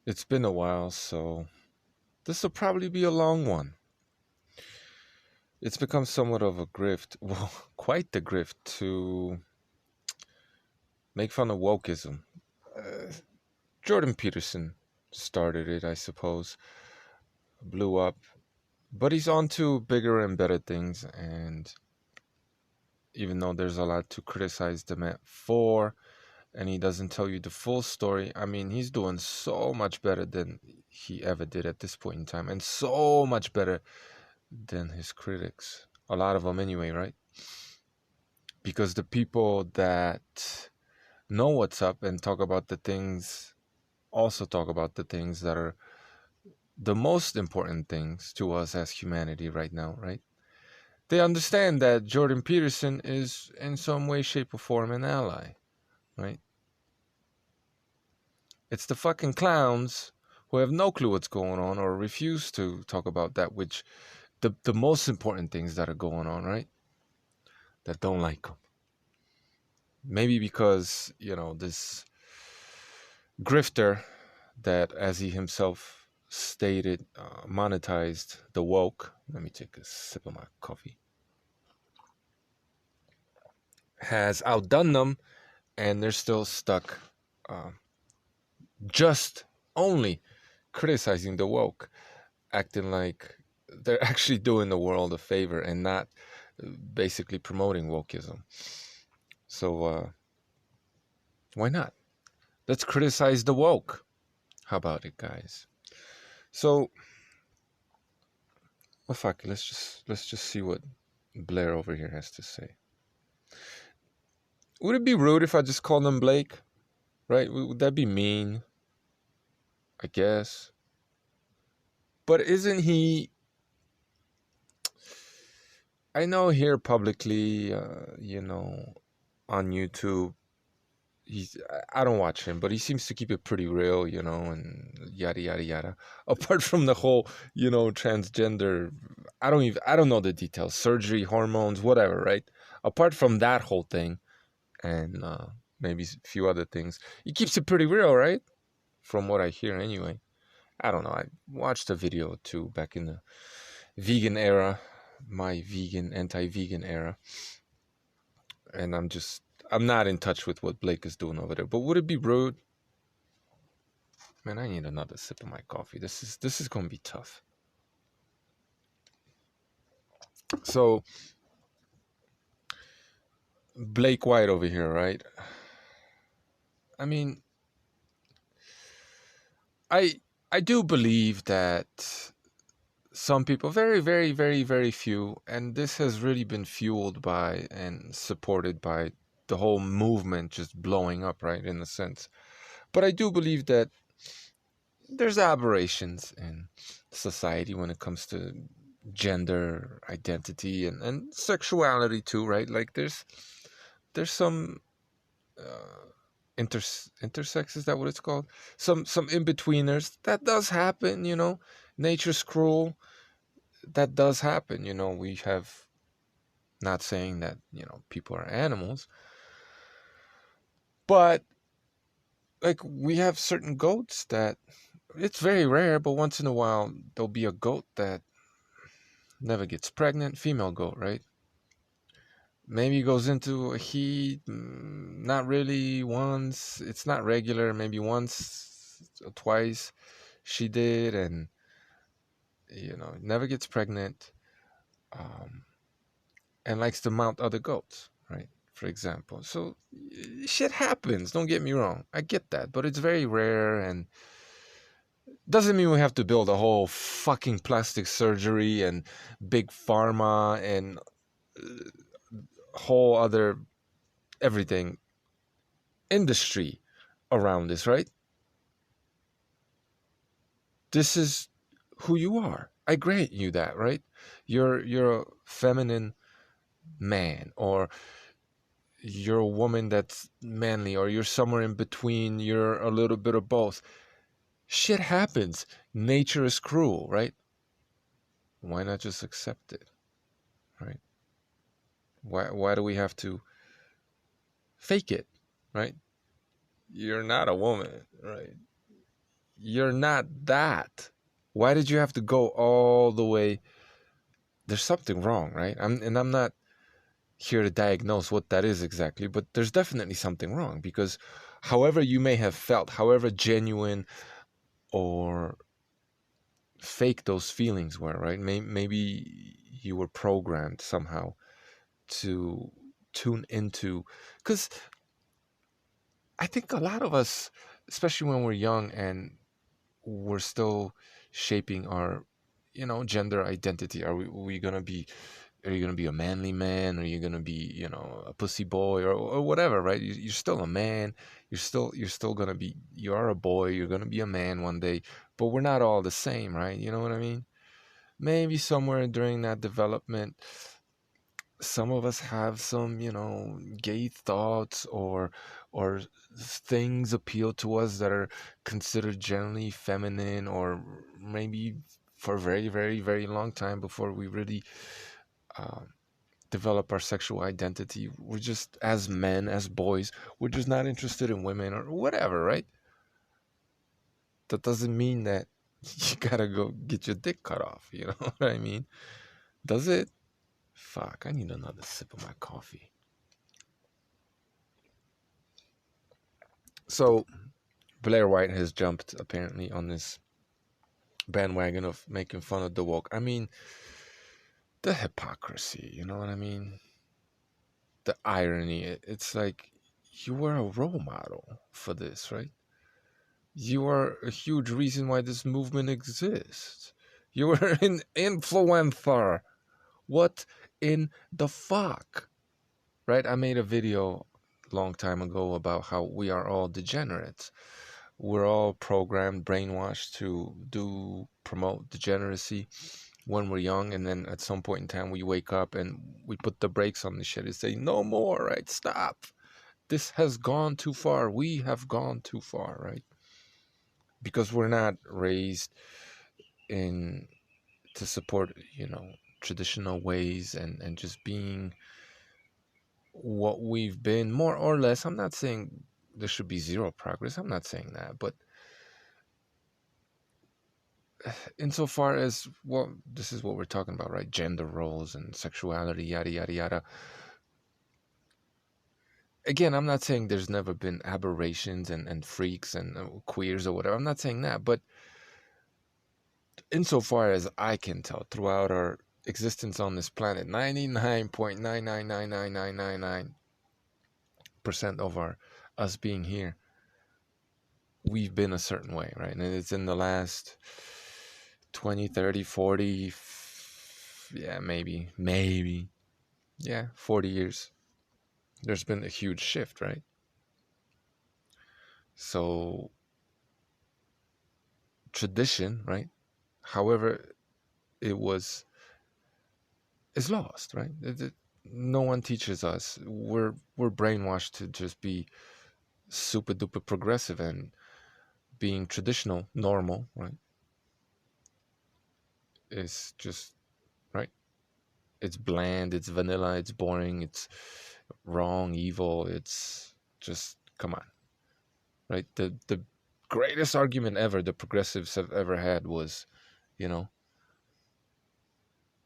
It's been a while, so this will probably be a long one. It's become somewhat of a grift, well, quite the grift to make fun of wokeism. Uh, Jordan Peterson started it, I suppose, blew up, but he's on to bigger and better things. And even though there's a lot to criticize the man for, and he doesn't tell you the full story, I mean, he's doing so much better than he ever did at this point in time, and so much better than his critics. A lot of them, anyway, right? Because the people that know what's up and talk about the things also talk about the things that are the most important things to us as humanity right now, right? They understand that Jordan Peterson is in some way, shape, or form an ally, right? It's the fucking clowns who have no clue what's going on or refuse to talk about that which the most important things that are going on, right? That don't like him. Maybe because, this grifter that, as he himself stated, monetized the woke. Let me take a sip of my coffee. Has outdone them, and they're still stuck uh, just only criticizing the woke, acting like they're actually doing the world a favor and not basically promoting wokeism. So why not? Let's criticize the woke. How about it, guys? So, well, fuck it. Let's just see what Blair over here has to say. Would it be rude if I just called him Blake? Right? Would that be mean? I guess. But isn't he? I know here publicly, on YouTube, he's. I don't watch him, but he seems to keep it pretty real, and yada yada yada. Apart from the whole, transgender. I don't know the details. Surgery, hormones, whatever. Right? Apart from that whole thing, and maybe a few other things, he keeps it pretty real, right? From what I hear, anyway. I don't know. I watched a video or two back in the vegan era, my anti-vegan era, and I'm not in touch with what Blake is doing over there. But would it be rude? Man, I need another sip of my coffee. This is gonna be tough. So Blake White over here, right? I mean, I I do believe that some people, very, very, very, very few, and this has really been fueled by and supported by the whole movement just blowing up, right, in a sense. But I do believe that there's aberrations in society when it comes to gender identity and sexuality too, right? Like there's some uh, intersex, is that what it's called? Some in-betweeners. That does happen, Nature's cruel. That does happen. We have, not saying that, people are animals, but like we have certain goats that it's very rare, but once in a while there'll be a goat that never gets pregnant, female goat, right? Maybe goes into a heat, not really once, it's not regular, maybe once or twice she did, and never gets pregnant, um, and likes to mount other goats, right? For example. So shit happens, don't get me wrong. I get that, but it's very rare and doesn't mean we have to build a whole fucking plastic surgery and big pharma and whole other everything industry around this, right? This is who you are. I grant you that, right? You're a feminine man, or you're a woman that's manly, or you're somewhere in between, you're a little bit of both. Shit happens. Nature is cruel, right? Why not just accept it, right? Why do we have to fake it, right? You're not a woman, right? you're not that. Why did you have to go all the way? There's something wrong, right? I'm not here to diagnose what that is exactly, but there's definitely something wrong, because however you may have felt, however genuine or fake those feelings were, right? Maybe you were programmed somehow to tune into, because I think a lot of us, especially when we're young and we're still shaping our, gender identity. We gonna be? Are you gonna be a manly man? Are you gonna be, a pussy boy, or whatever, right? You're still a man. You're still gonna be. You are a boy. You're gonna be a man one day. But we're not all the same, right? You know what I mean? Maybe somewhere during that development, some of us have some, gay thoughts, or things appeal to us that are considered generally feminine, or maybe for a very, very, very long time before we really uh, develop our sexual identity. We're just, as men, as boys, we're just not interested in women or whatever, right? That doesn't mean that you gotta go get your dick cut off, you know what I mean? Does it? Fuck, I need another sip of my coffee. So, Blair White has jumped apparently on this bandwagon of making fun of the woke. I mean, the hypocrisy, you know what I mean? The irony. It's like you were a role model for this, right? You are a huge reason why this movement exists. You were an influencer. What in the fuck? Right? I made a video a long time ago about how we are all degenerates. We're all programmed, brainwashed to promote degeneracy when we're young, and then at some point in time we wake up and we put the brakes on the shit and say, no more, right? Stop. This has gone too far. We have gone too far, right? Because we're not raised in to support, traditional ways, and just being what we've been, more or less. I'm not saying there should be zero progress. I'm not saying that, but insofar as, well, this is what we're talking about, right? Gender roles and sexuality, yada yada yada. Again, I'm not saying there's never been aberrations and freaks and queers or whatever. I'm not saying that, but insofar as I can tell, throughout our existence on this planet, 99.9999999% of us being here, we've been a certain way, right? And it's in the last 20, 30, 40, yeah, maybe, yeah, 40 years, there's been a huge shift, right? So tradition, right, however it was, is lost, right? No one teaches us. We're brainwashed to just be super duper progressive, and being traditional, normal, right, is just, right, it's bland, it's vanilla, it's boring, it's wrong, evil, it's just, come on, right? The greatest argument ever the progressives have ever had was, you know,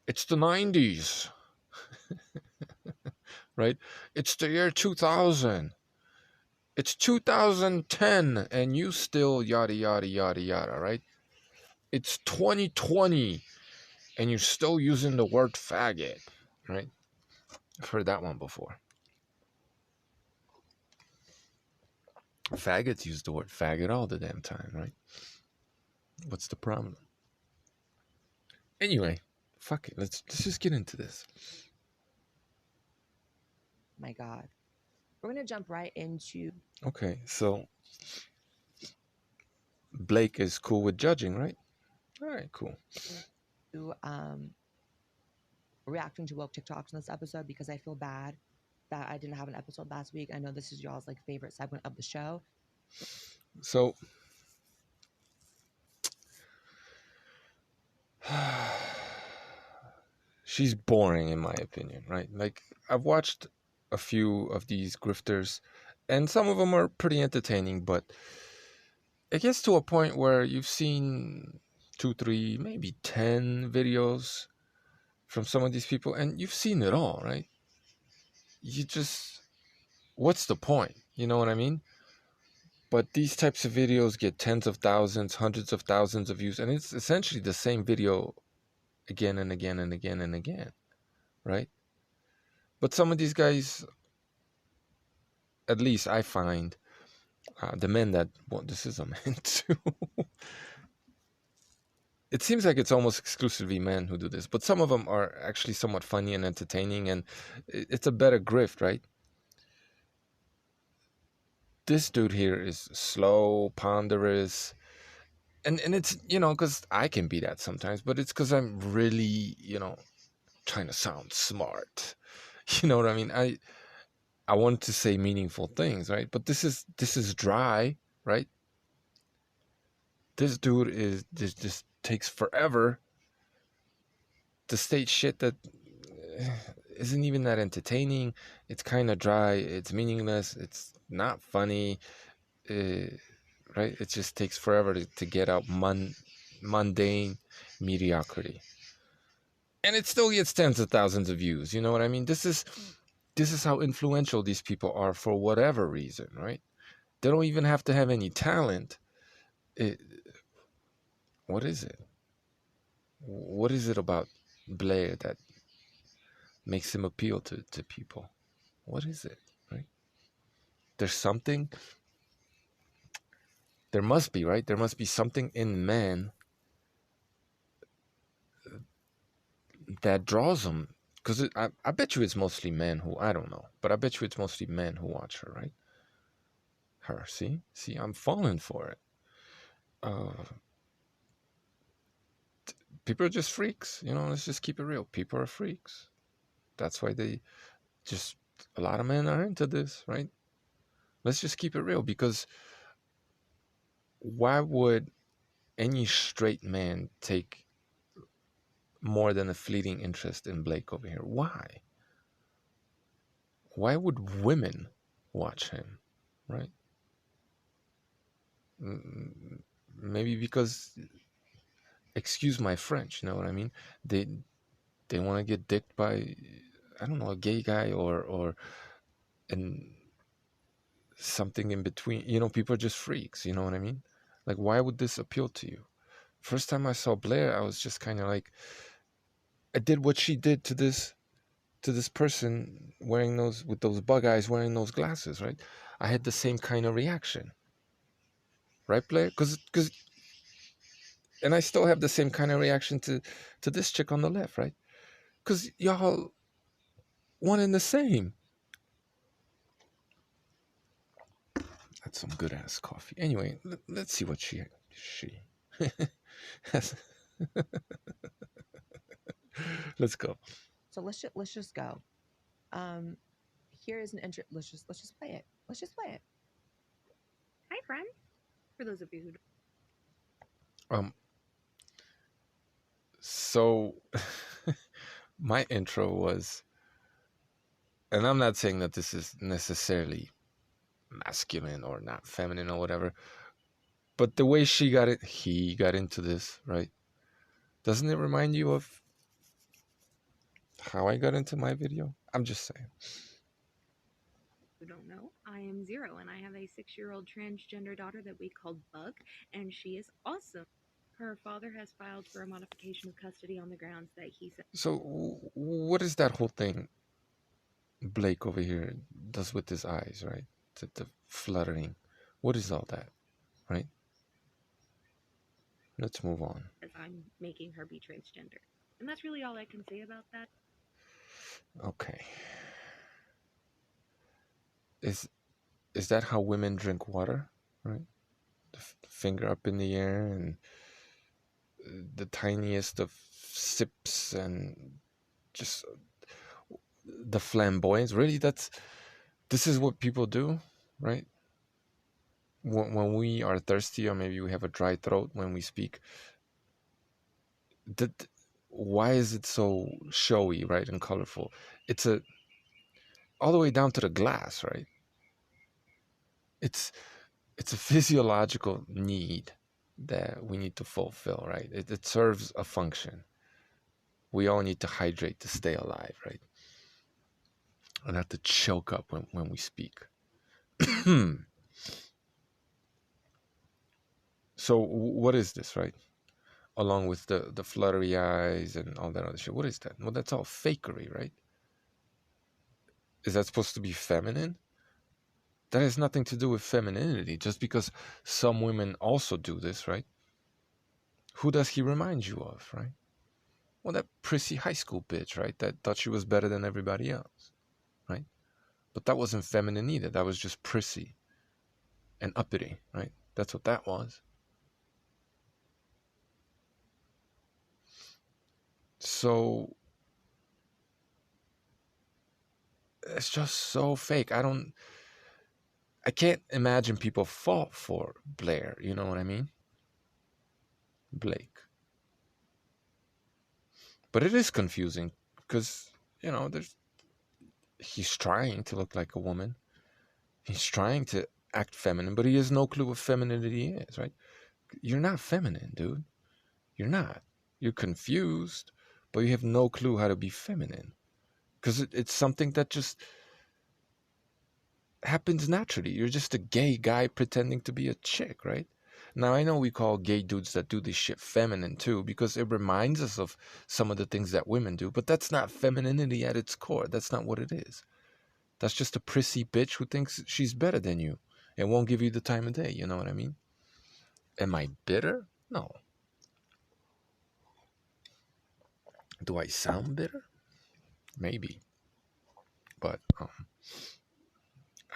it's the 90s, right? It's the year 2000. It's 2010 and you still yada yada yada yada, right? It's 2020 and you're still using the word faggot, right? I've heard that one before. Faggots use the word faggot all the damn time, right? What's the problem? Anyway, fuck it. Let's just get into this. My God. We're going to jump right into... Okay, so Blake is cool with judging, right? All right, cool. Reacting to woke TikToks in this episode, because I feel bad that I didn't have an episode last week. I know this is y'all's favorite segment of the show. So she's boring in my opinion, right? Like, I've watched a few of these grifters and some of them are pretty entertaining, but it gets to a point where you've seen 2, 3, maybe 10 videos from some of these people, and you've seen it all, right? You just, what's the point? You know what I mean? But these types of videos get tens of thousands, hundreds of thousands of views, and it's essentially the same video again and again and again and again, right? But some of these guys, at least I find, the men that, well, this is a man too. It seems like it's almost exclusively men who do this, but some of them are actually somewhat funny and entertaining, and it's a better grift, right? This dude here is slow, ponderous, and it's, because I can be that sometimes, but it's because I'm really, trying to sound smart. You know what I mean? I want to say meaningful things, right? But this is dry, right? This dude is just takes forever to state shit that isn't even that entertaining. It's kind of dry. It's meaningless. It's not funny, uh, right? It just takes forever to get out mundane mediocrity, and it still gets tens of thousands of views. You know what I mean? This is how influential these people are for whatever reason, right? They don't even have to have any talent. It, what is it? What is it about Blair that makes him appeal to people? What is it, right? There's something, there must be, right? There must be something in man that draws them. Because I bet you it's mostly men who, I don't know, but I bet you it's mostly men who watch her, right? Her, see, I'm falling for it. Uh, People are just freaks, let's just keep it real. People are freaks. That's why they just, a lot of men are into this, right? Let's just keep it real, because why would any straight man take more than a fleeting interest in Blake over here? Why? Why would women watch him, right? Maybe because, excuse my French, you know what I mean? They they want to get dicked by, I don't know, a gay guy, or and something in between. People are just freaks. You know what I mean? Like, why would this appeal to you? First time I saw Blair, I was just kind of like, I did what she did to this person wearing those, with those bug eyes, wearing those glasses, right? I had the same kind of reaction, right, Blair? Because and I still have the same kind of reaction to this chick on the left, right? Because y'all one and the same. That's some good ass coffee. Anyway, let's see what she has. Let's go. So let's just go. Um, Here is an intro. Let's just play it. Let's just play it. Hi, friend. For those of you who Um. So, my intro was, and I'm not saying that this is necessarily masculine or not feminine or whatever, but the way he got into this, right? Doesn't it remind you of how I got into my video? I'm just saying. don't know, I am Zero, and I have a 6-year-old transgender daughter that we call Bug, and she is awesome. Her father has filed for a modification of custody on the grounds that he said. So, what is that whole thing Blake over here does with his eyes, right? The fluttering. What is all that, right? Let's move on. I'm making her be transgender. And that's really all I can say about that. Okay. Is that how women drink water, right? The finger up in the air and the tiniest of sips, and just the flamboyance. Really, this is what people do, right? When we are thirsty, or maybe we have a dry throat when we speak, that, why is it so showy, right, and colorful? It's all the way down to the glass, right? It's it's a physiological need that we need to fulfill, right? It serves a function. We all need to hydrate to stay alive, right? And not to choke up when we speak. So what is this, right? Along with the fluttery eyes and all that other shit. What is that? Well, that's all fakery, right? Is that supposed to be feminine? That has nothing to do with femininity. Just because some women also do this, right? Who does he remind you of, right? Well, that prissy high school bitch, right? That thought she was better than everybody else, right? But that wasn't feminine either. That was just prissy and uppity, right? That's what that was. So it's just so fake. I can't imagine people fall for Blair. You know what I mean? Blake. But it is confusing because, he's trying to look like a woman. He's trying to act feminine, but he has no clue what femininity is, right? You're not feminine, dude. You're not. You're confused, but you have no clue how to be feminine. Because it's something that just happens naturally. You're just a gay guy pretending to be a chick, right? Now, I know we call gay dudes that do this shit feminine too, because it reminds us of some of the things that women do, but that's not femininity at its core. That's not what it is. That's just a prissy bitch who thinks she's better than you and won't give you the time of day. You know what I mean? Am I bitter? No. Do I sound bitter? Maybe. But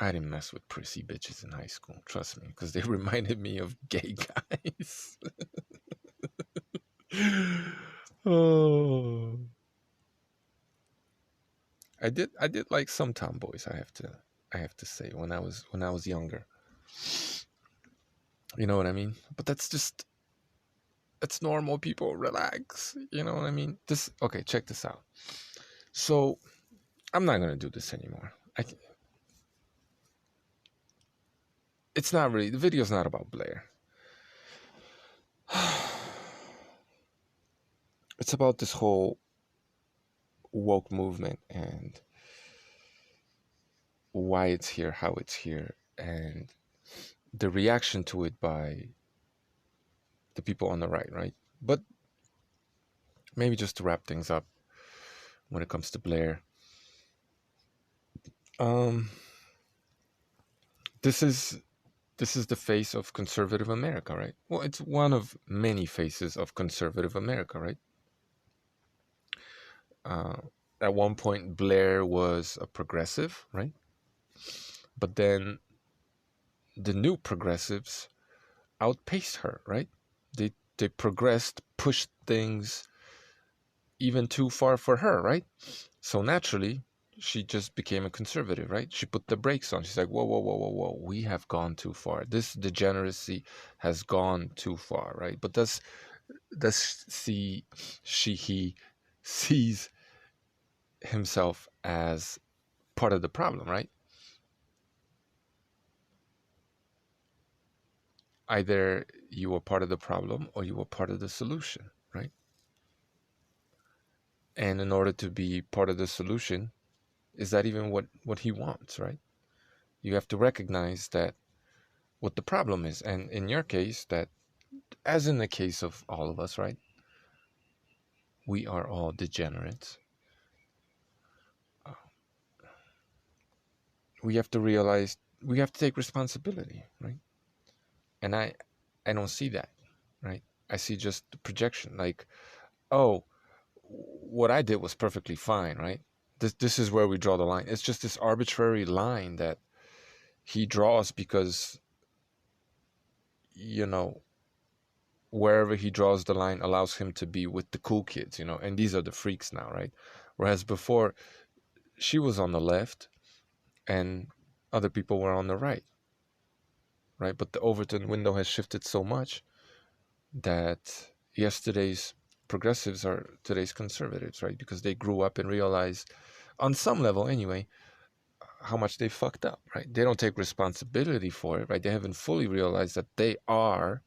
I didn't mess with prissy bitches in high school. Trust me, because they reminded me of gay guys. Oh, I did like some tomboys. I have to say when I was younger. You know what I mean? But that's normal. People relax. You know what I mean? Okay. Check this out. So I'm not gonna do this anymore. It's not really, the video's not about Blair. It's about this whole woke movement and why it's here, how it's here, and the reaction to it by the people on the right? But maybe just to wrap things up when it comes to Blair, um, this is the face of conservative America, right? Well, it's one of many faces of conservative America, right? Uh, at one point, Blair was a progressive, right? But then the new progressives outpaced her, right? They progressed, pushed things even too far for her, right? So naturally, she just became a conservative, right? She put the brakes on. She's like, whoa, whoa, whoa, whoa, whoa, we have gone too far. This degeneracy has gone too far, right? But he sees himself as part of the problem, right? Either you were part of the problem or you were part of the solution, right? And in order to be part of the solution, is that even what he wants, right? You have to recognize that what the problem is. And in your case, that, as in the case of all of us, right? We are all degenerates. We have to realize, we have to take responsibility, right? And I don't see that, right? I see just the projection, like, oh, what I did was perfectly fine, right? This is where we draw the line. It's just this arbitrary line that he draws because, you know, wherever he draws the line allows him to be with the cool kids, and these are the freaks now, right? Whereas before, she was on the left and other people were on the right, right? But the Overton window has shifted so much that yesterday's progressives are today's conservatives, right? Because they grew up and realized, on some level anyway, how much they fucked up, right? They don't take responsibility for it, right? They haven't fully realized that they are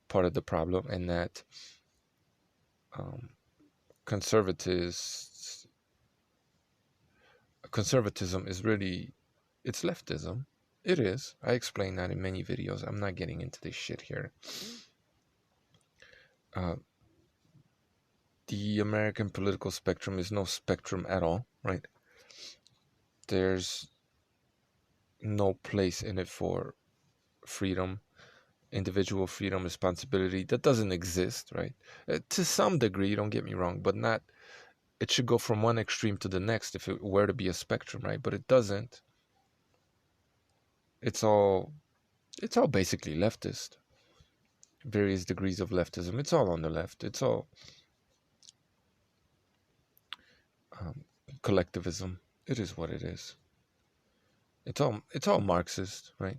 part of the problem, and that um, conservatism is really, it's leftism. It is. I explain that in many videos. I'm not getting into this shit here. Uh, the American political spectrum is no spectrum at all, right? There's no place in it for freedom, individual freedom, responsibility. That doesn't exist, right? To some degree, don't get me wrong, but not. It should go from one extreme to the next if it were to be a spectrum, right? But it doesn't. It's all basically leftist. Various degrees of leftism. It's all on the left. It's all um, collectivism. It is what it is. It's all Marxist, right?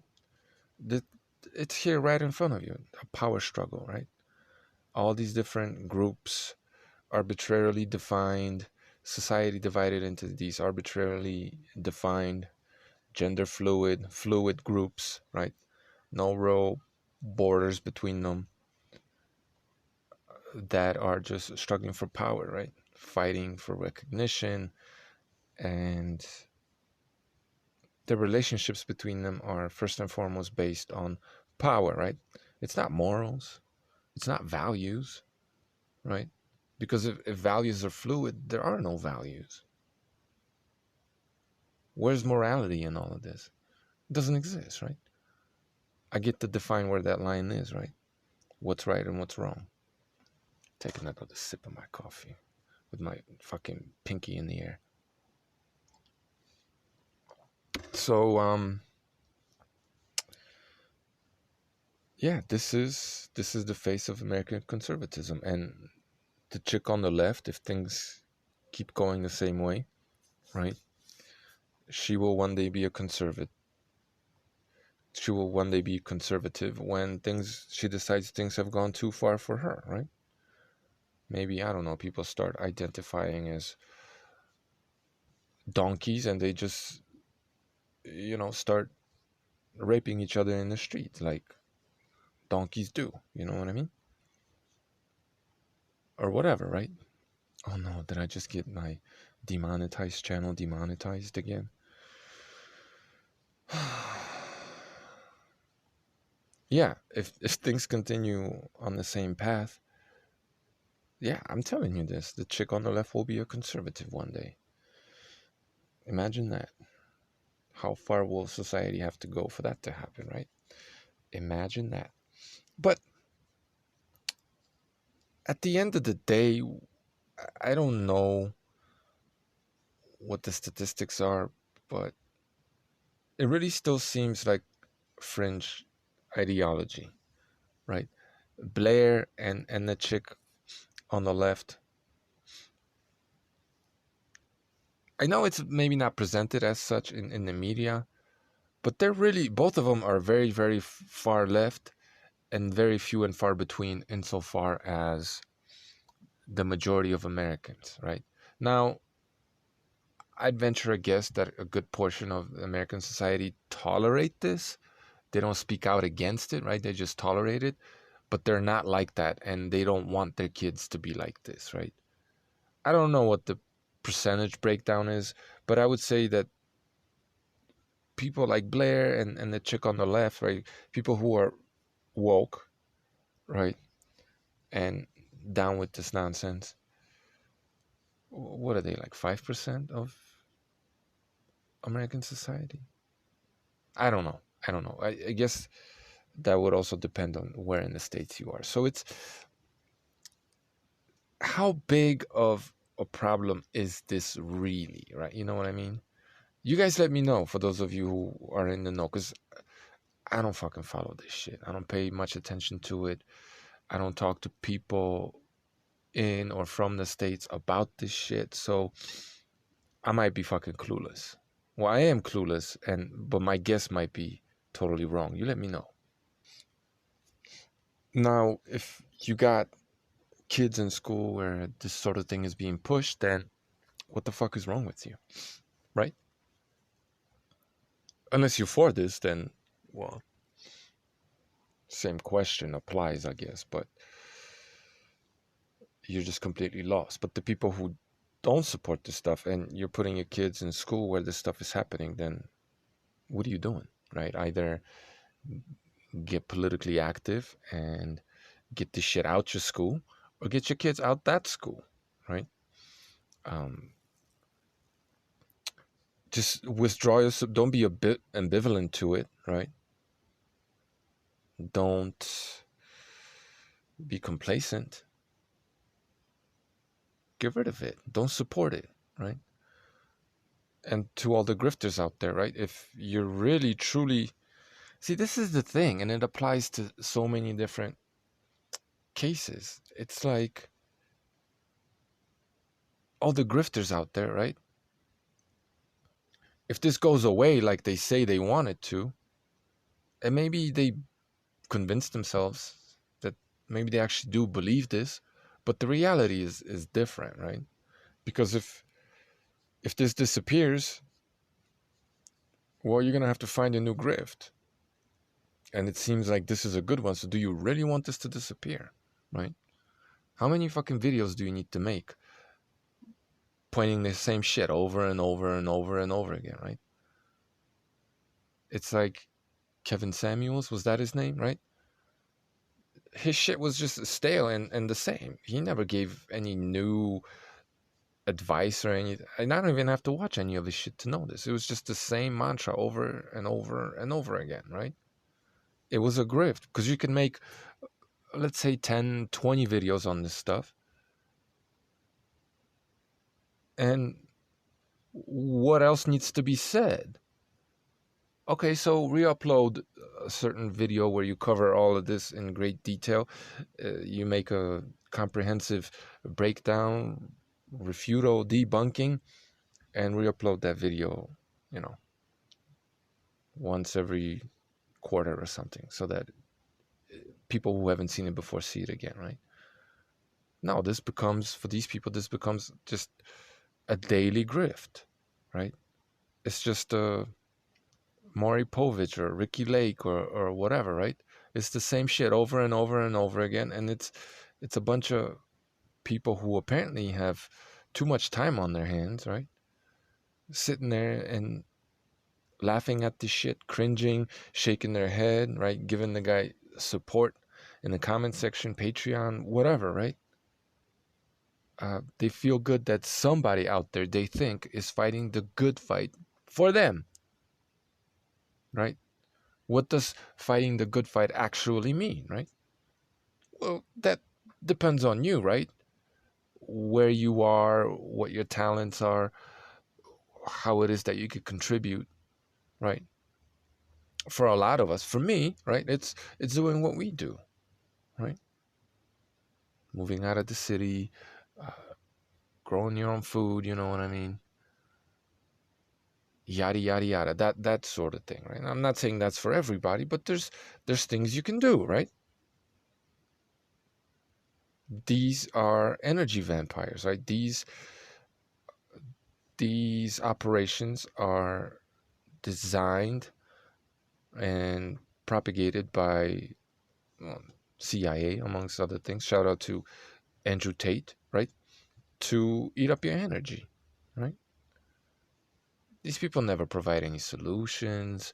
It's here right in front of you. A power struggle, right? All these different groups, arbitrarily defined, society divided into these arbitrarily defined, gender fluid groups, right? No real borders between them, that are just struggling for power, right? Fighting for recognition, and the relationships between them are first and foremost based on power, right? It's not morals, it's not values, right? Because if values are fluid, there are no values. Where's morality in all of this? It doesn't exist, right? I get to define where that line is, right? What's right and what's wrong. Take another sip of my coffee with my fucking pinky in the air. So, yeah, this is the face of American conservatism. And the chick on the left, if things keep going the same way, right, she will one day be a conservative. She will one day be conservative when she decides things have gone too far for her, right? Maybe, I don't know, people start identifying as donkeys and they just, start raping each other in the street like donkeys do. You know what I mean? Or whatever, right? Oh no, did I just get my demonetized channel demonetized again? Yeah, if things continue on the same path, yeah, I'm telling you this, the chick on the left will be a conservative one day. Imagine that. How far will society have to go for that to happen, right? Imagine that. But at the end of the day, I don't know what the statistics are, but it really still seems like fringe ideology, right? Blair and the chick on the left, I know it's maybe not presented as such in the media, but they're really, both of them are very, very far left and very few and far between insofar as the majority of Americans, right? Now, I'd venture a guess that a good portion of American society tolerate this. They don't speak out against it, right? They just tolerate it, but they're not like that, and they don't want their kids to be like this, right? I don't know what the percentage breakdown is, but I would say that people like Blair and the chick on the left, right? People who are woke, right? And down with this nonsense. What are they, like 5% of American society? I don't know. I guess that would also depend on where in the States you are. So it's, how big of a problem is this really, right? You know what I mean? You guys let me know, for those of you who are in the know, because I don't fucking follow this shit. I don't pay much attention to it. I don't talk to people in or from the States about this shit. So I might be fucking clueless. Well, I am clueless, but my guess might be totally wrong. You let me know. Now, if you got kids in school where this sort of thing is being pushed, then what the fuck is wrong with you, right? Unless you're for this, then, well, same question applies, I guess, but you're just completely lost. But the people who don't support this stuff, and you're putting your kids in school where this stuff is happening, then what are you doing, right? Either get politically active and get this shit out your school, or get your kids out that school, right? Um, just withdraw yourself. Don't be a bit ambivalent to it, right? Don't be complacent. Get rid of it. Don't support it, right? And to all the grifters out there, right? If you're really truly, see, this is the thing, and it applies to so many different cases. It's like all the grifters out there, right? If this goes away like they say they want it to, and maybe they convince themselves that maybe they actually do believe this, but the reality is different, right? Because if this disappears, well, you're gonna have to find a new grift, and it seems like this is a good one. So do you really want this to disappear, right? How many fucking videos do you need to make pointing the same shit over and over and over and over again, right? It's like Kevin Samuels, was that his name, right? His shit was just stale and the same. He never gave any new advice or anything. And I don't even have to watch any of his shit to know this. It was just the same mantra over and over and over again, right? It was a grift because you can make, let's say, 10, 20 videos on this stuff. And what else needs to be said? Okay, so re-upload a certain video where you cover all of this in great detail. You make a comprehensive breakdown, refutal, debunking, and re-upload that video, once every quarter or something, so that people who haven't seen it before see it again, right? No, this becomes, for these people, this becomes just a daily grift, right? It's just Maury Povich or Ricky Lake or whatever, right? It's the same shit over and over and over again, and it's a bunch of people who apparently have too much time on their hands, right? Sitting there and laughing at this shit, cringing, shaking their head, right? Giving the guy support in the comment section, Patreon, whatever, right? They feel good that somebody out there they think is fighting the good fight for them, right? What does fighting the good fight actually mean, right? Well, that depends on you, right? Where you are, what your talents are, how it is that you could contribute, right? For a lot of us, for me, right, it's doing what we do, right? Moving out of the city, uh, growing your own food, you know what I mean? Yada yada yada, that sort of thing, right? I'm not saying that's for everybody, but there's things you can do, right? These are energy vampires, right? These operations are designed and propagated by, well, CIA, amongst other things. Shout out to Andrew Tate, right? To eat up your energy, right? These people never provide any solutions.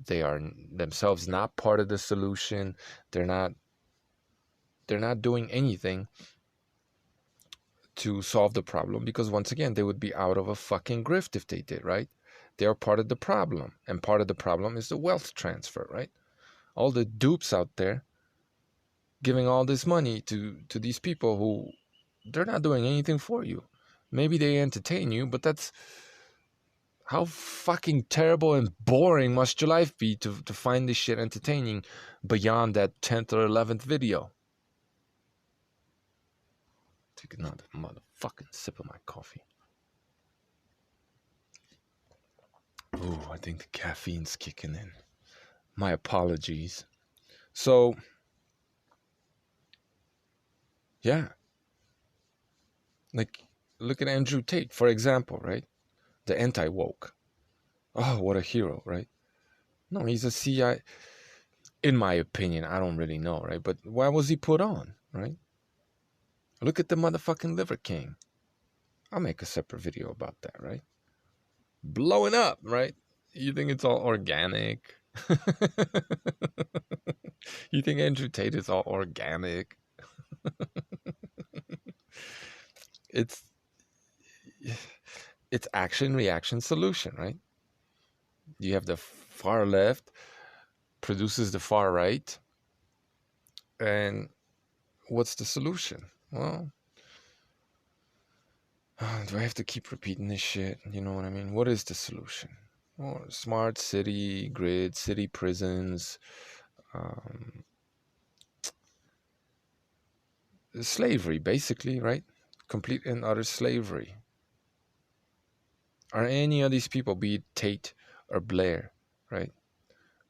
They are themselves not part of the solution. They're not doing anything to solve the problem, because once again, they would be out of a fucking grift if they did, right? They are part of the problem, and part of the problem is the wealth transfer, right? All the dupes out there giving all this money to these people who they're not doing anything for you. Maybe they entertain you, but that's how fucking terrible and boring must your life be to find this shit entertaining beyond that 10th or 11th video. Take another motherfucking sip of my coffee. Ooh, I think the caffeine's kicking in. My apologies. So, yeah. Like, look at Andrew Tate, for example, right? The anti-woke. oh, what a hero, right? No, he's a CIA. In my opinion, I don't really know, right? But why was he put on, right? Look at the motherfucking Liver King. I'll make a separate video about that, right? Blowing up, right? You think it's all organic? You think Andrew Tate is all organic? It's it's action, reaction, solution, right? You have the far left produces the far right, and what's the solution? Well, do I have to keep repeating this shit? You know what I mean? What is the solution? Well, smart city grid, city prisons, um, slavery, basically, right? Complete and utter slavery. Are any of these people, be it Tate or Blair, right?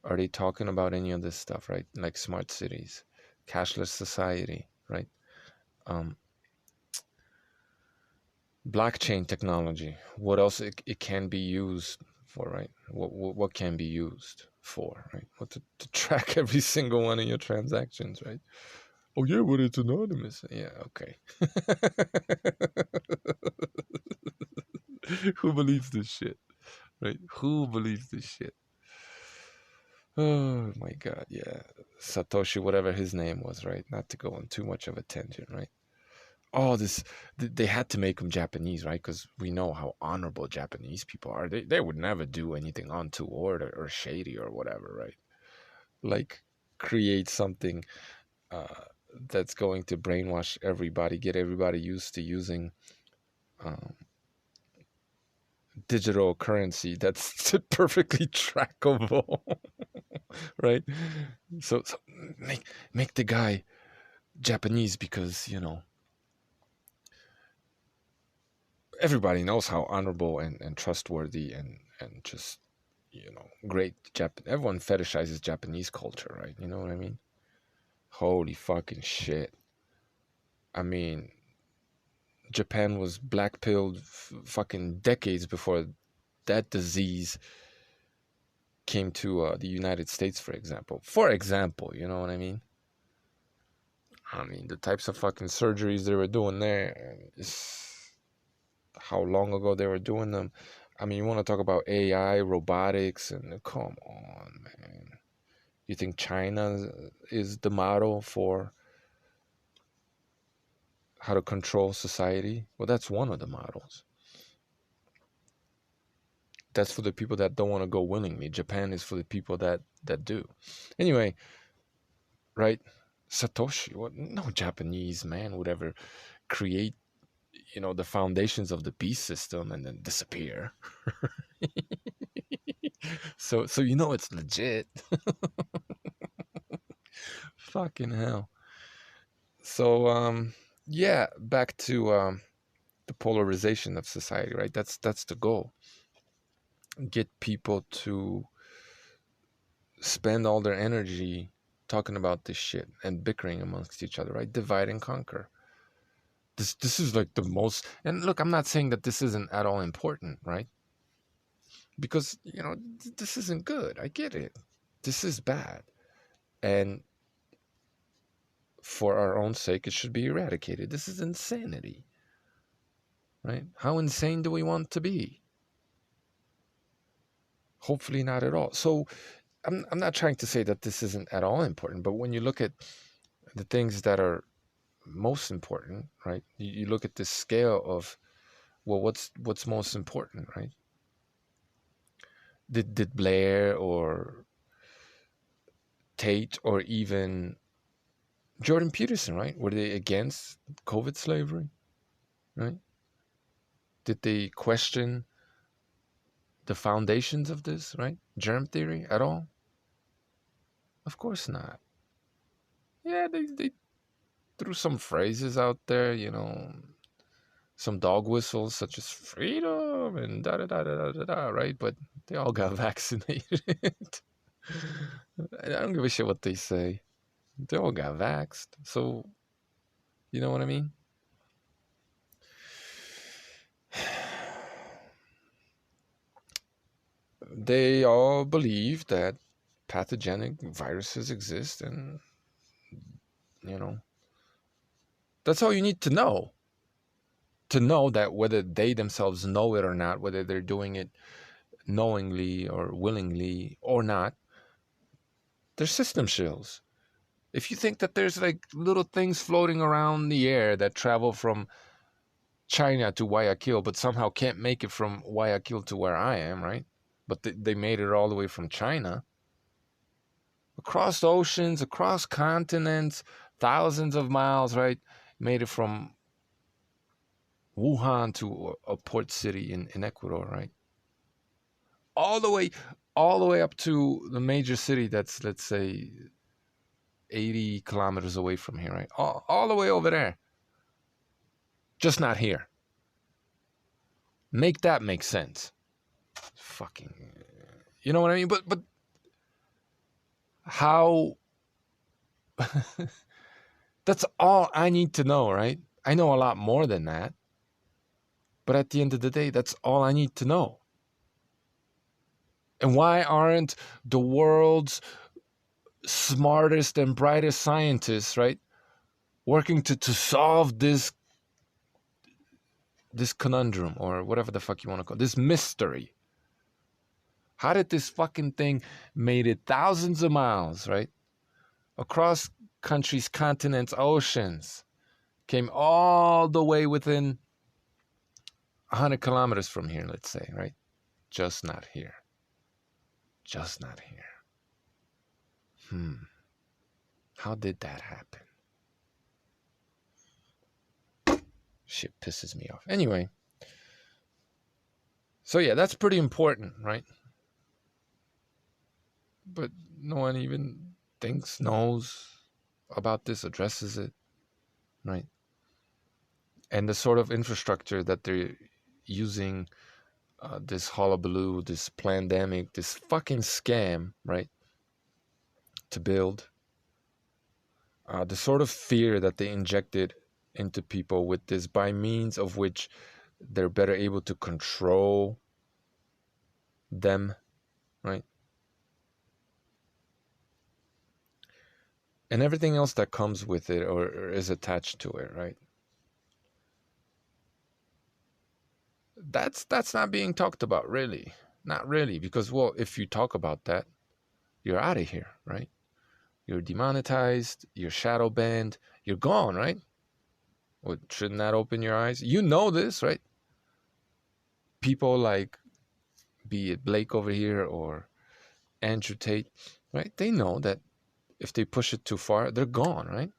Are they talking about any of this stuff, right? Like smart cities, cashless society, right? Um, blockchain technology. What else it can be used for, right? What can be used for, right? What to track every single one of your transactions, right? Oh yeah, but it's anonymous. Yeah, okay. Who believes this shit, right? Who believes this shit? Oh my god, yeah. Satoshi, whatever his name was, right? Not to go on too much of a tangent, right? Oh, they had to make him Japanese, right? Because we know how honorable Japanese people are. They would never do anything untoward or shady or whatever, right? Like create something uh, that's going to brainwash everybody, get everybody used to using um, digital currency that's perfectly trackable, right? So make the guy Japanese because everybody knows how honorable and trustworthy and just great everyone fetishizes Japanese culture, right? You know what I mean? Holy fucking shit. I mean, Japan was black pilled fucking decades before that disease came to the United States, for example. You know what I mean? I mean, the types of fucking surgeries they were doing there, how long ago they were doing them. I mean, you want to talk about AI, robotics, and come on, man. You think China is the model for how to control society? Well, that's one of the models. That's for the people that don't want to go willingly. Japan is for the people that do. Anyway, right? Satoshi, what? No Japanese man would ever create, the foundations of the beast system and then disappear. So it's legit. Fucking hell. So yeah, back to the polarization of society, right? That's the goal. Get people to spend all their energy talking about this shit and bickering amongst each other, right? Divide and conquer. This is like the most. And look, I'm not saying that this isn't at all important, right? Because this isn't good. I get it. This is bad, and for our own sake, it should be eradicated. This is insanity, right? How insane do we want to be? Hopefully not at all. So I'm not trying to say that this isn't at all important, but when you look at the things that are most important, right? You look at this scale of, well, what's most important, right? Did Blair or Tate or even Jordan Peterson, right? Were they against COVID slavery, right? Did they question the foundations of this, right? Germ theory at all? Of course not. Yeah, they threw some phrases out there, some dog whistles such as freedom and da da da da da da, right? But they all got vaccinated. I don't give a shit what they say. They all got vaxxed. So, you know what I mean? they all believe that pathogenic viruses exist, and you know, that's all you need to know that whether they themselves know it or not, whether they're doing it knowingly or willingly or not, they're system shills. If you think that there's like little things floating around the air that travel from China to Guayaquil, but somehow can't make it from Guayaquil to where I am, right? But they made it all the way from China, across oceans, across continents, thousands of miles, right? Made it from Wuhan to a port city in Ecuador, right? All the way up to the major city that's, let's say, 80 kilometers away from here, right? All the way over there. Just not here. Make that make sense. Fucking, you know what I mean? But how? That's all I need to know, right? I know a lot more than that. But at the end of the day, that's all I need to know. And why aren't the world's smartest and brightest scientists, right, working to solve this conundrum, or whatever the fuck you want to call it, this mystery? How did this fucking thing made it thousands of miles, right, across countries, continents, oceans, came all the way within 100 kilometers from here, let's say, right? Just not here. Just not here. How did that happen? Shit pisses me off. Anyway. So yeah, that's pretty important, right? But no one even knows about this, addresses it, right? And the sort of infrastructure that they're using, this hullabaloo, this pandemic, this fucking scam, right, to build, the sort of fear that they injected into people with this, by means of which they're better able to control them, right? And everything else that comes with it or is attached to it, right? That's not being talked about, really. Not really, because, well, if you talk about that, you're out of here, right? You're demonetized, you're shadow banned, you're gone, right? Well, shouldn't that open your eyes? You know this, right? People like, be it Blake over here or Andrew Tate, right? They know that if they push it too far, they're gone, right?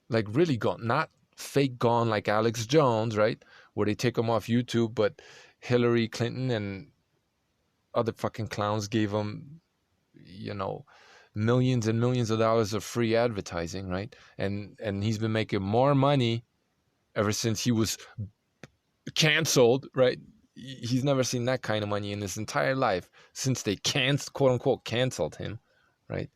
Like really gone, not fake gone like Alex Jones, right? Where they take them off YouTube, but Hillary Clinton and other fucking clowns gave them, millions and millions of dollars of free advertising, right? And he's been making more money ever since he was canceled, right? He's never seen that kind of money in his entire life since they quote unquote canceled him, right?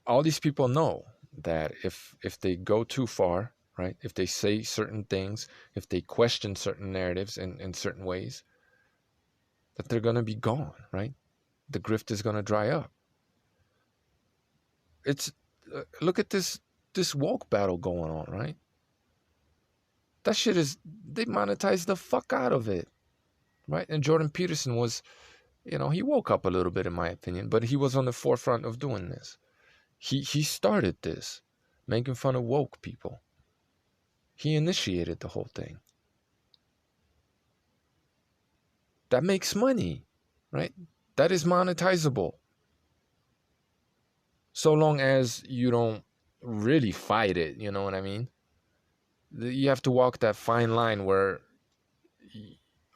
All these people know that if they go too far, right, if they say certain things, if they question certain narratives in certain ways, that they're going to be gone, right? The grift is going to dry up. It's look at this woke battle going on, right? That shit is, they monetize the fuck out of it, right? And Jordan Peterson was, he woke up a little bit, in my opinion, but he was on the forefront of doing this. He started this, making fun of woke people. He initiated the whole thing. That makes money, right? That is monetizable. So long as you don't really fight it, you know what I mean? You have to walk that fine line where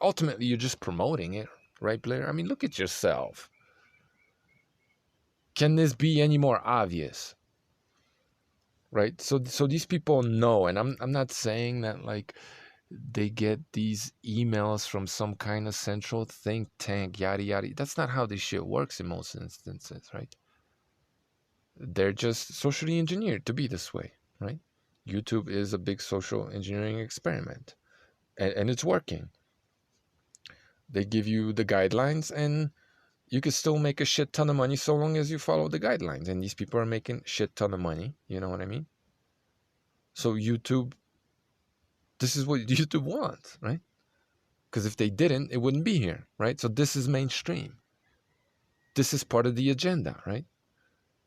ultimately you're just promoting it, right, Blair? I mean, look at yourself. Can this be any more obvious? Right? So these people know, and I'm not saying that like they get these emails from some kind of central think tank, yada yada. That's not how this shit works in most instances, right? They're just socially engineered to be this way, right? YouTube is a big social engineering experiment. and it's working. They give you the guidelines, and you can still make a shit ton of money so long as you follow the guidelines. And these people are making shit ton of money. You know what I mean? So YouTube, this is what YouTube wants, right? Because if they didn't, it wouldn't be here, right? So this is mainstream. This is part of the agenda, right?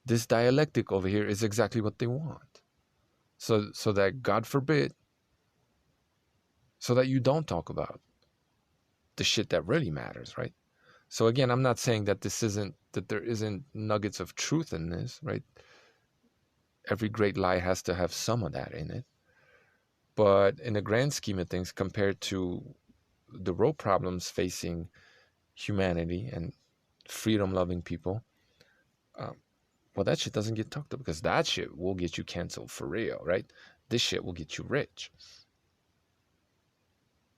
This dialectic over here is exactly what they want. So that, God forbid, so that you don't talk about the shit that really matters, right? So again, I'm not saying that there isn't nuggets of truth in this, right? Every great lie has to have some of that in it. But in the grand scheme of things, compared to the real problems facing humanity and freedom-loving people, well, that shit doesn't get talked about, because that shit will get you canceled for real, right? This shit will get you rich.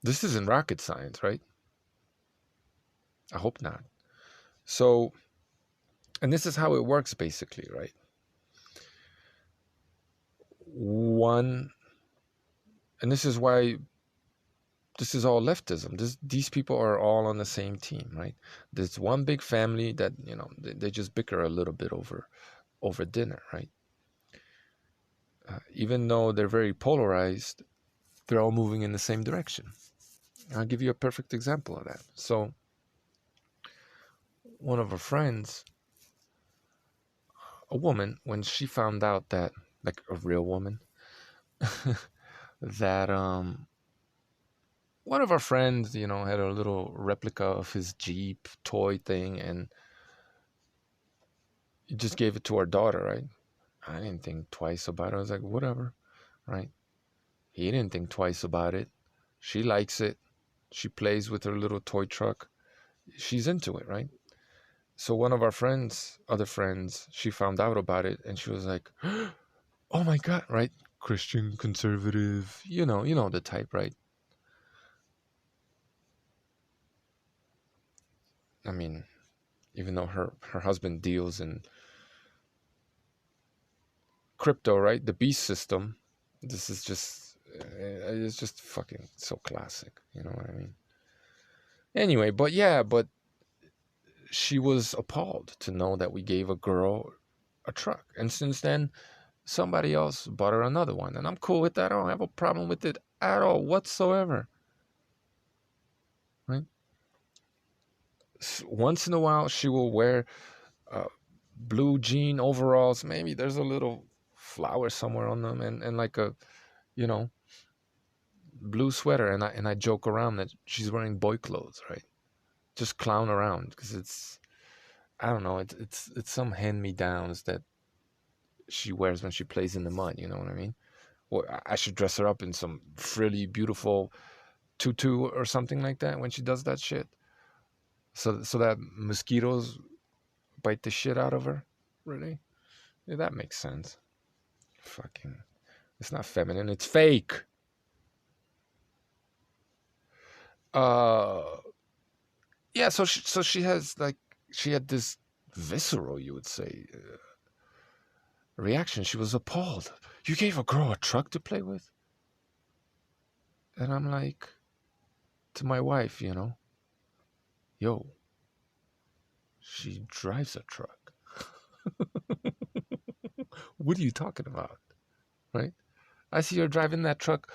This isn't rocket science, right? I hope not. So, and this is how it works basically, right? And this is why this is all leftism. These people are all on the same team, right? There's one big family that, they just bicker a little bit over dinner, right? Even though they're very polarized, they're all moving in the same direction. I'll give you a perfect example of that. So one of our friends, a woman, when she found out that, like a real woman, that one of our friends, had a little replica of his Jeep toy thing, and he just gave it to our daughter, right? I didn't think twice about it. I was like, whatever, right? He didn't think twice about it. She likes it. She plays with her little toy truck. She's into it, right? So one of our friends, other friends, she found out about it, and she was like, oh my God, right? Christian, conservative, you know the type, right? I mean, even though her husband deals in crypto, right? The beast system. This is just, it's just fucking so classic. You know what I mean? Anyway, but she was appalled to know that we gave a girl a truck. And since then, somebody else bought her another one. And I'm cool with that. I don't have a problem with it at all whatsoever. Right? Once in a while, she will wear blue jean overalls. Maybe there's a little flower somewhere on them, and like a, blue sweater. And I joke around that she's wearing boy clothes, right? Just clown around, because it's, I don't know, it's some hand-me-downs that she wears when she plays in the mud. You know what I mean? Well, I should dress her up in some frilly, beautiful tutu or something like that when she does that shit, so that mosquitoes bite the shit out of her. Really? Yeah, that makes sense. Fucking, it's not feminine. It's fake. Yeah. So she has, like, she had this visceral, you would say, reaction. She was appalled. You gave a girl a truck to play with? And I'm like, to my wife, yo, she drives a truck. What are you talking about? Right? I see her driving that truck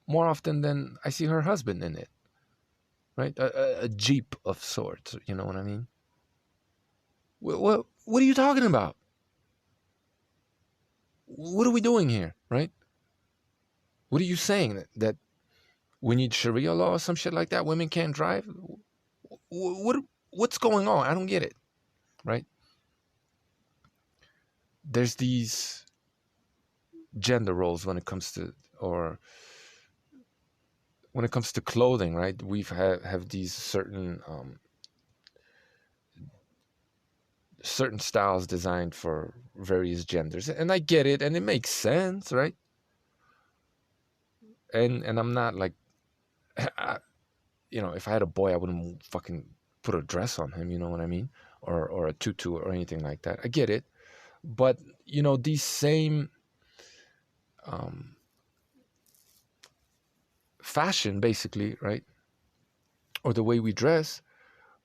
more often than I see her husband in it. Right? A Jeep of sorts. You know what I mean? What are you talking about? What are we doing here? Right? What are you saying? That we need Sharia law or some shit like that? Women can't drive? What's going on? I don't get it. Right? There's these gender roles when it comes to, or when it comes to clothing, right? We've have these certain styles designed for various genders, and I get it, and it makes sense, right? And I'm not like, if I had a boy, I wouldn't fucking put a dress on him, you know what I mean, or a tutu or anything like that. I get it, but these same fashion, basically, right? Or the way we dress,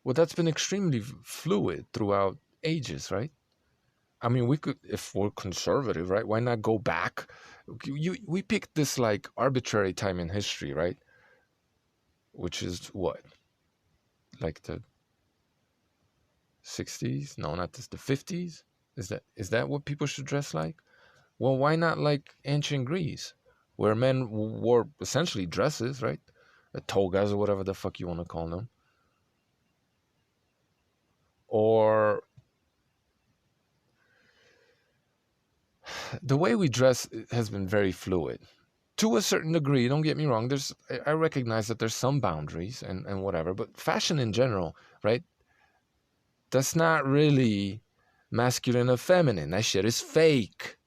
well, that's been extremely fluid throughout ages, right? I mean, we could, if we're conservative, right? Why not go back? We picked this like arbitrary time in history, right? Which is what, like the 60s? No, not this. The 50s. Is that what people should dress like? Well, why not like ancient Greece, where men wore essentially dresses, right? Togas or whatever the fuck you want to call them, or the way we dress has been very fluid to a certain degree. Don't get me wrong. I recognize that there's some boundaries and whatever, but fashion in general, right? That's not really masculine or feminine. That shit is fake.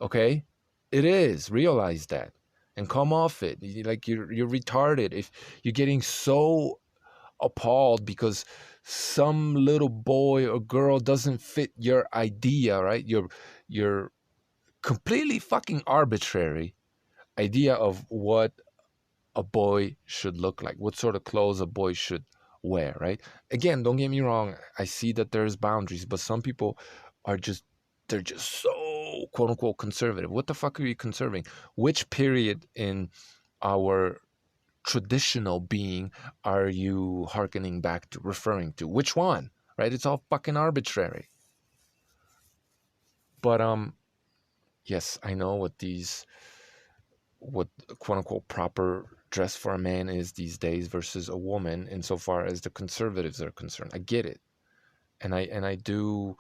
Okay? It is. Realize that. And come off it. Like you're retarded if you're getting so appalled because some little boy or girl doesn't fit your idea, right? Your completely fucking arbitrary idea of what a boy should look like, what sort of clothes a boy should wear, right? Again, don't get me wrong. I see that there's boundaries, but some people are just, they're just so quote unquote conservative. What the fuck are you conserving? Which period in our traditional being are you hearkening back to, referring to? Which one, right? It's all fucking arbitrary. But yes, I know what quote unquote proper dress for a man is these days versus a woman insofar as the conservatives are concerned. I get it. And I do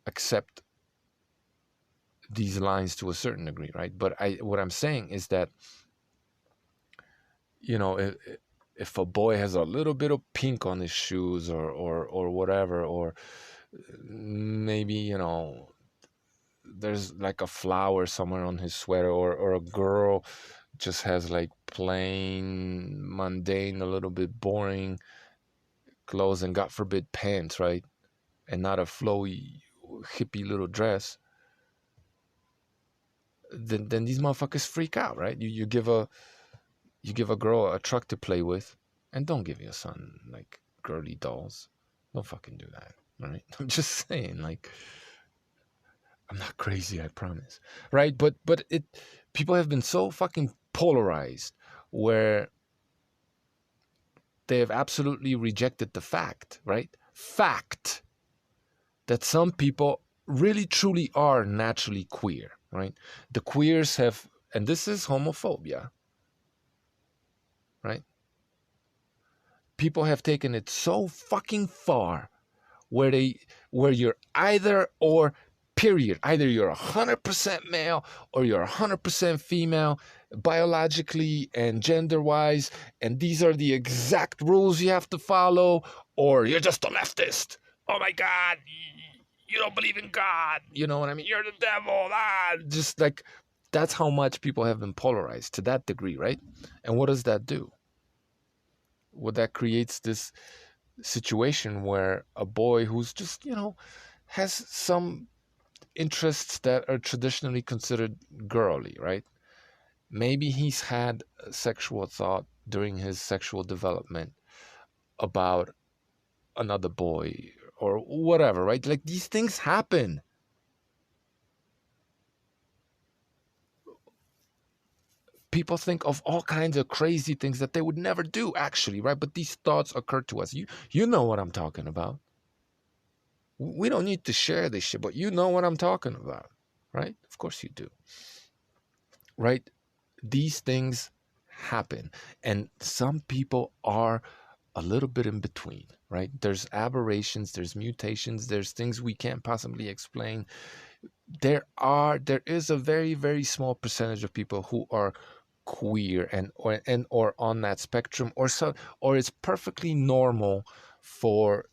accept these lines to a certain degree, right? But what I'm saying is that, you know, if a boy has a little bit of pink on his shoes or whatever, or maybe, you know, there's like a flower somewhere on his sweater, or a girl just has like plain, mundane, a little bit boring clothes and God forbid pants, right? And not a flowy, hippie little dress, then these motherfuckers freak out, right? You give a girl a truck to play with, and don't give your son like girly dolls. Don't fucking do that, right? I'm just saying, like, I'm not crazy, I promise, right? But people have been so fucking polarized where they have absolutely rejected the fact, right? Fact that some people really truly are naturally queer, right? The queers have, and this is homophobia, right? People have taken it so fucking far where you're either or, period. Either you're 100% male or you're 100% female, biologically and gender wise, and these are the exact rules you have to follow, or you're just a leftist. Oh my God, you don't believe in God. You know what I mean? You're the devil. Just like, that's how much people have been polarized to that degree, right? And what does that do? Well, that creates this situation where a boy who's just, you know, has some interests that are traditionally considered girly, right? Maybe he's had a sexual thought during his sexual development about another boy or whatever, right? Like, these things happen. People think of all kinds of crazy things that they would never do, actually, right? But these thoughts occur to us. You know what I'm talking about. We don't need to share this shit, but you know what I'm talking about, right? Of course you do, right? These things happen, and some people are a little bit in between, right? There's aberrations, there's mutations, there's things we can't possibly explain. There is a very, very small percentage of people who are queer or on that spectrum, or it's perfectly normal for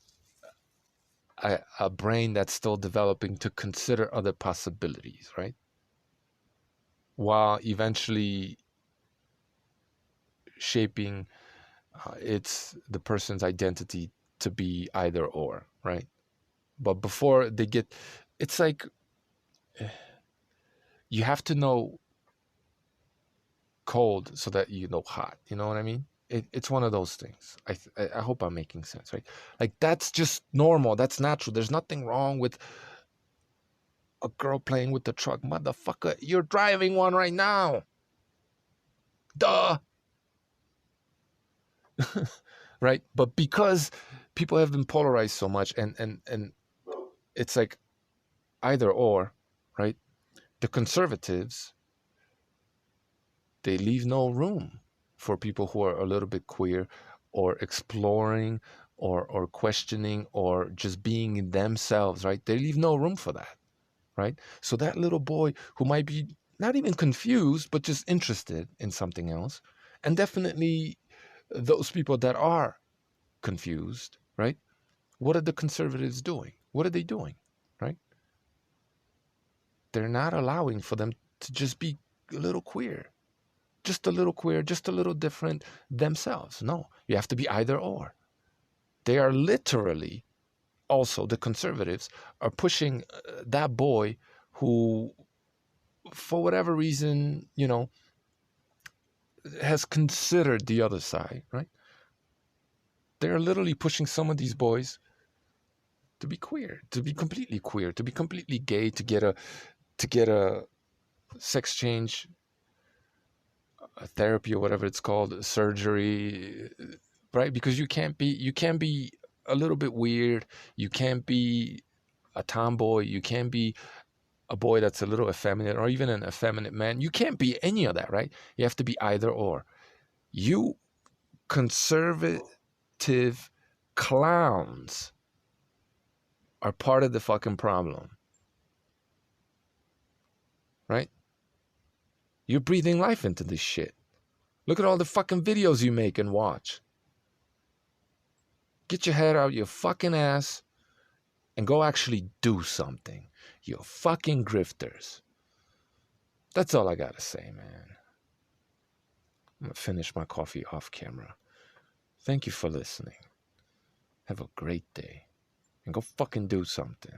a brain that's still developing to consider other possibilities, right? While eventually shaping it's the person's identity to be either or, right? But before they get, it's like you have to know cold so that you know hot. You know what I mean? It's one of those things. I hope I'm making sense, right? Like, that's just normal. That's natural. There's nothing wrong with a girl playing with the truck. Motherfucker, you're driving one right now. Duh. Right? But because people have been polarized so much, and it's like either or, right? The conservatives, they leave no room for people who are a little bit queer or exploring or questioning or just being themselves, right? They leave no room for that, right? So that little boy who might be not even confused, but just interested in something else, and definitely those people that are confused, right? What are the conservatives doing? What are they doing, right? They're not allowing for them to just be a little queer, just a little queer, just a little different themselves. No, you have to be either or. They are literally, also the conservatives are pushing that boy who, for whatever reason, has considered the other side, right? They're literally pushing some of these boys to be queer, to be completely queer, to be completely gay, to get a sex change therapy or whatever it's called, surgery, right? Because you can't be a little bit weird. You can't be a tomboy. You can't be a boy that's a little effeminate or even an effeminate man. You can't be any of that, right? You have to be either or. You conservative clowns are part of the fucking problem, right? You're breathing life into this shit. Look at all the fucking videos you make and watch. Get your head out your fucking ass and go actually do something. You fucking grifters. That's all I gotta say, man. I'm gonna finish my coffee off camera. Thank you for listening. Have a great day. And go fucking do something.